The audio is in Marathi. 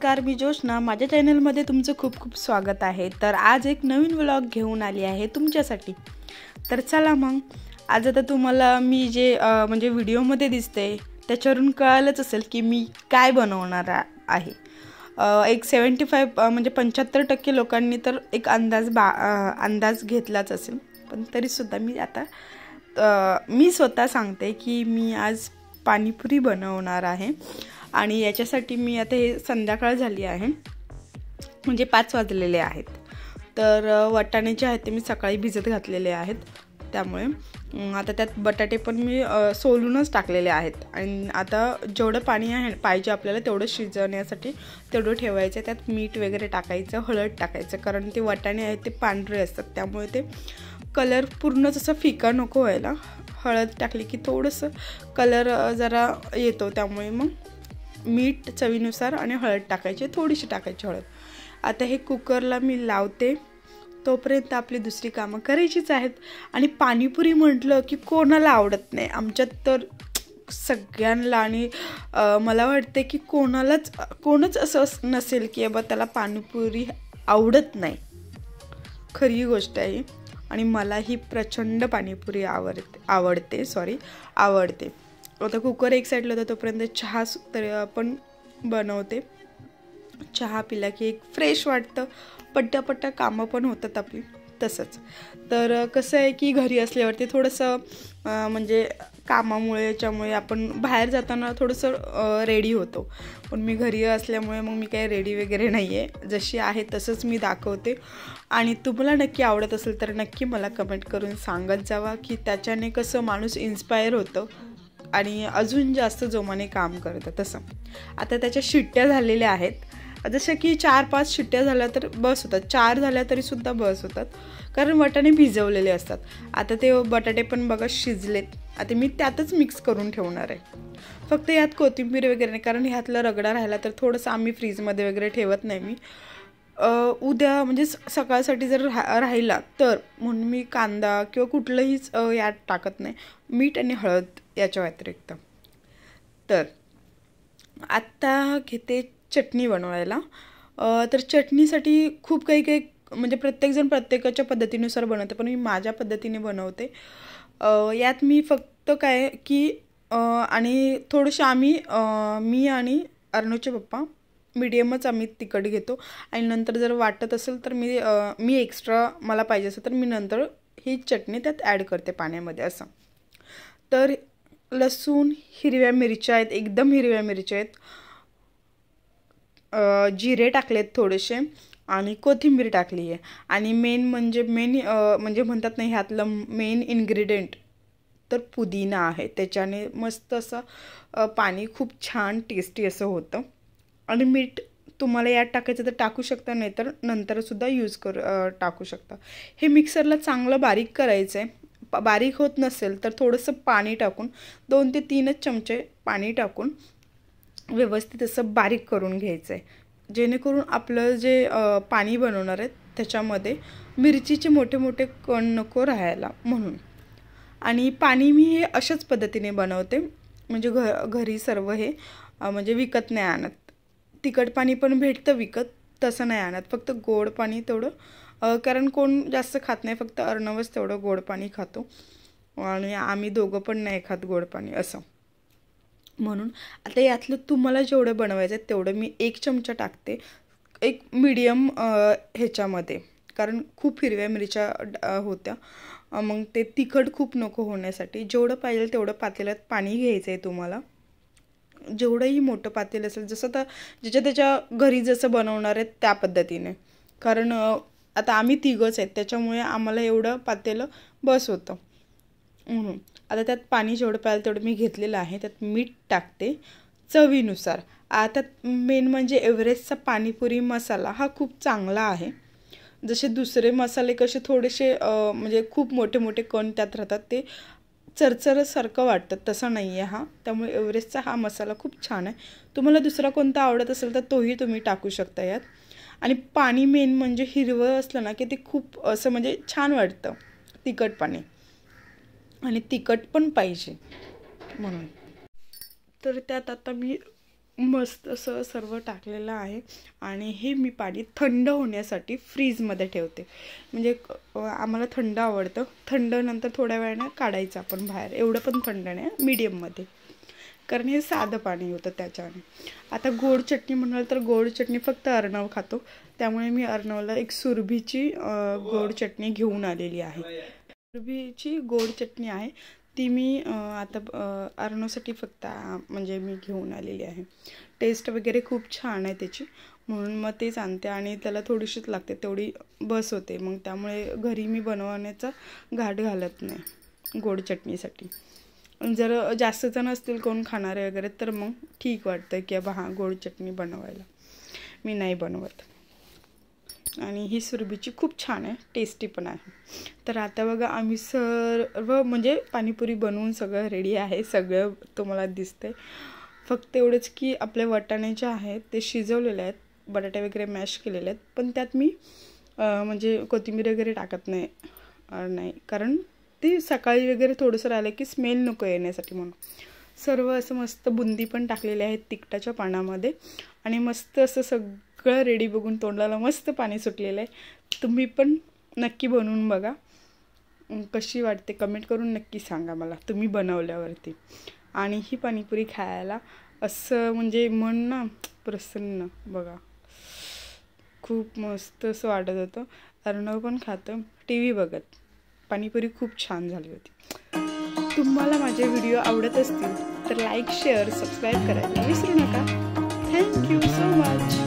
नमस्कार, मी जोशना. माझ्या चॅनलमध्ये तुमचं खूप खूप स्वागत आहे. तर आज एक नवीन व्लॉग घेऊन आली आहे तुमच्यासाठी. तर चला मग, आज आता तुम्हाला मी जे म्हणजे व्हिडिओमध्ये दिसते त्याच्यावरून कळालंच असेल की मी काय बनवणार आहे. एक 75 म्हणजे 75% लोकांनी तर एक अंदाज घेतलाच असेल, पण तरीसुद्धा मी आता मी स्वतः सांगते की मी आज पाणीपुरी बनवणार आहे. आणि याच्यासाठी मी आता हे संध्याकाळ झाली आहे, म्हणजे 5 वाजलेले आहेत. तर वाटाणे जे आहेत ते मी सकाळी भिजत घातलेले आहेत, त्यामुळे आता त्यात बटाटे पण मी सोलूनच टाकलेले आहेत. आणि आता जेवढं पाणी आहे पाहिजे आपल्याला तेवढं शिजवण्यासाठी तेवढं ठेवायचं. त्यात मीठ वगैरे टाकायचं, हळद टाकायचं, कारण ते वाटाणे आहेत ते पांढरे असतात, त्यामुळे ते कलर पूर्ण जसं फिका नको व्हायला. हळद टाकली की थोडंसं कलर जरा येतो, त्यामुळे मग मीठ चवीनुसार आणि हळद टाकायची, थोडीशी टाकायची हळद. आता हे कुकरला मी लावते, तोपर्यंत आपली दुसरी कामं करायचीच आहेत. आणि पाणीपुरी म्हटलं की कोणाला आवडत नाही, आमच्यात तर सगळ्यांना. आणि मला वाटते की कोणच असं नसेल की बाबा त्याला पाणीपुरी आवडत नाही. खरी गोष्ट आहे. आणि मला ही प्रचंड पाणीपुरी आवडते. आता कुकर एक साईडला होता, तोपर्यंत चहा पण बनवते. चहा पिला की एक फ्रेश वाटतं, पट्ट्या कामं पण होतात आपली. तसंच तर कसं आहे की घरी असल्यावरती थोडंसं म्हणजे कामामुळे याच्यामुळे आपण बाहेर जाताना थोडंसं रेडी होतो, पण मी घरी असल्यामुळे मग मी काही रेडी वगैरे नाही आहे, जशी आहे तसंच मी दाखवते. आणि तुम्हाला नक्की आवडत असेल तर नक्की मला कमेंट करून सांगत जावा की त्याच्याने कसं माणूस इन्स्पायर होतं आणि अजून जास्त जोमाने काम करतं. तसं आता त्याच्या शिट्ट्या झालेल्या आहेत, जसं की 4-5 शिट्ट्या झाल्या तर बस होतात, 4 झाल्या तरीसुद्धा बस होतात, कारण वाटाणे भिजवलेले असतात. आता ते बटाटे पण बघा शिजलेत. आता मी त्यातच मिक्स करून ठेवणार आहे. फक्त यात कोथिंबीर वगैरे नाही, कारण ह्यातला रगडा राहिला तर थोडंसं आम्ही फ्रीजमध्ये वगैरे ठेवत नाही. मी उद्या म्हणजे सकाळसाठी जर राहिला तर म्हणून मी कांदा किंवा कुठलंहीच यात टाकत नाही, मीठ आणि हळद याच्या व्यतिरिक्त. तर आत्ता घेते चटणी बनवायला. तर चटणीसाठी खूप काही म्हणजे प्रत्येकजण प्रत्येकाच्या पद्धतीनुसार बनवते, पण मी माझ्या पद्धतीने बनवते. यात मी फक्त काय की आणि थोडंसं मी आणि अर्णवचे पप्पा मीडियमच आम्ही तिखट घेतो. आणि नंतर जर वाटत असेल तर मी एक्स्ट्रा मला पाहिजे असेल तर मी नंतर ही चटणी त्यात ॲड करते पाण्यामध्ये असं. तर लसूण, हिरव्या मिरच्या आहेत, एकदम हिरव्या मिरच्या आहेत, जिरे टाकलेत थोडेसे, आणि कोथिंबीर टाकली आहे. आणि मेन म्हणजे म्हणतात नाही, ह्यातलं मेन इन्ग्रेडियंट तर पुदिना आहे. त्याच्याने मस्त असं पाणी खूप छान टेस्टी असं होतं. आणि मीठ तुम्हाला यात टाकायचं तर टाकू शकता, नाही तर नंतरसुद्धा टाकू शकता. हे मिक्सरला चांगलं बारीक करायचं आहे. बारीक होत नसेल तर थोडंसं पाणी टाकून 2 ते 3 चमचे पाणी टाकून व्यवस्थित असं बारीक करून घ्यायचं आहे, जेणेकरून आपलं जे पाणी बनवणार आहे त्याच्यामध्ये मिरचीचे मोठे मोठे कण नको राहायला म्हणून. आणि पाणी मी हे अशाच पद्धतीने बनवते, म्हणजे घरी सर्व हे म्हणजे विकत नाही आणत. तिखट पाणी पण भेटतं विकत, तसं नाही आणत. फक्त गोड पाणी तेवढं, कारण कोण जास्त खात नाही, फक्त अर्णवच तेवढं गोड पाणी खातो आणि आम्ही दोघं पण नाही खात गोड पाणी असं. म्हणून आता यातलं तुम्हाला जेवढं बनवायचं आहे तेवढं मी 1 चमचा टाकते, एक मीडियम ह्याच्यामध्ये, कारण खूप हिरव्या मिरच्या होत्या, मग ते तिखट खूप नको होण्यासाठी. जेवढं पाहिजे तेवढं पातेल्यात पाणी घ्यायचं आहे तुम्हाला. जेवढंही मोठं पातेलं असेल, जसं तर त्याच्या घरी जसं बनवणार आहेत त्या पद्धतीने, कारण आता आम्ही 3घच आहेत त्याच्यामुळे आम्हाला एवढं पातेलं बस होतं म्हणून. आता त्यात पाणी जेवढं पाहिजे तेवढं मी घेतलेलं आहे. त्यात मीठ टाकते चवीनुसार. आता मेन म्हणजे एव्हरेस्टचा पाणीपुरी मसाला हा खूप चांगला आहे. जसे दुसरे मसाले कसे थोडेसे म्हणजे खूप मोठे मोठे कण त्यात राहतात, ते चरचरसारखं वाटतं, तसं नाही आहे हा. त्यामुळे एव्हरेस्टचा हा मसाला खूप छान आहे. तुम्हाला दुसरा कोणता आवडत असेल तर तोही तुम्ही टाकू शकता यात. आणि पाणी मेन म्हणजे हिरवं असलं ना की ते खूप असं म्हणजे छान वाटतं, तिखट पाणी, आणि तिखट पण पाहिजे म्हणून. तर त्यात आता मी मस्त असं सर्व टाकलेलं आहे आणि हे मी पाणी थंड होण्यासाठी फ्रीजमध्ये ठेवते. म्हणजे आम्हाला थंड आवडतं, थंड नंतर थोड्या वेळाने काढायचं आपण बाहेर, एवढं पण थंड नाही, मीडियममध्ये, कारण हे साधं पाणी होतं त्याच्याने. आता गोड चटणी म्हणाल तर गोड चटणी फक्त अर्णव खातो, त्यामुळे मी अर्णवला एक सुरभीची गोड चटणी घेऊन आलेली आहे. सुरभीची गोड चटणी आहे ती मी आता अर्णवसाठी फक्त म्हणजे मी घेऊन आलेली आहे. टेस्ट वगैरे खूप छान आहे त्याची, म्हणून मग तेच आणते आणि त्याला थोडीशीच लागते, तेवढी बस होते. मग त्यामुळे घरी मी बनवण्याचा घाट घालत नाही गोड चटणीसाठी. जर जास्त जण असतील कोण खाणारे वगैरे तर मग ठीक वाटतं की बाबा हां गोड चटणी बनवायला, मी नाही बनवत. आणि ही सुरभीची खूप छान आहे, टेस्टी पण आहे. तर आता बघा आम्ही सर्व म्हणजे पाणीपुरी बनवून सगळं रेडी आहे, सगळं तुम्हाला दिसतंय. फक्त एवढंच की आपले वाटाणे जे आहेत ते शिजवलेले आहेत, बटाटे वगैरे मॅश केलेले आहेत, पण त्यात मी म्हणजे कोथिंबीर वगैरे टाकत नाही, कारण ते सकाळी वगैरे थोडंसं राहिलं की स्मेल नको येण्यासाठी म्हणून. सर्व असं मस्त बुंदी पण टाकलेली आहे तिखटाच्या पाण्यामध्ये आणि मस्त असं सगळं रेडी बघून तोंडाला मस्त पाणी सुटलेलं आहे. तुम्ही पण नक्की बनवून बघा, कशी वाटते कमेंट करून नक्की सांगा मला तुम्ही बनवल्यावरती. आणि ही पाणीपुरी खायला असं म्हणजे मन ना प्रसन्न, बघा खूप मस्त असं वाटत होतं. अर्णव पण खातं टी व्ही बघत. पाणीपुरी खूप छान झाली होती. तुम्हाला माझे व्हिडिओ आवडत असतील तर लाईक शेअर सबस्क्राईब करायला विसरू नका. Thank you so much.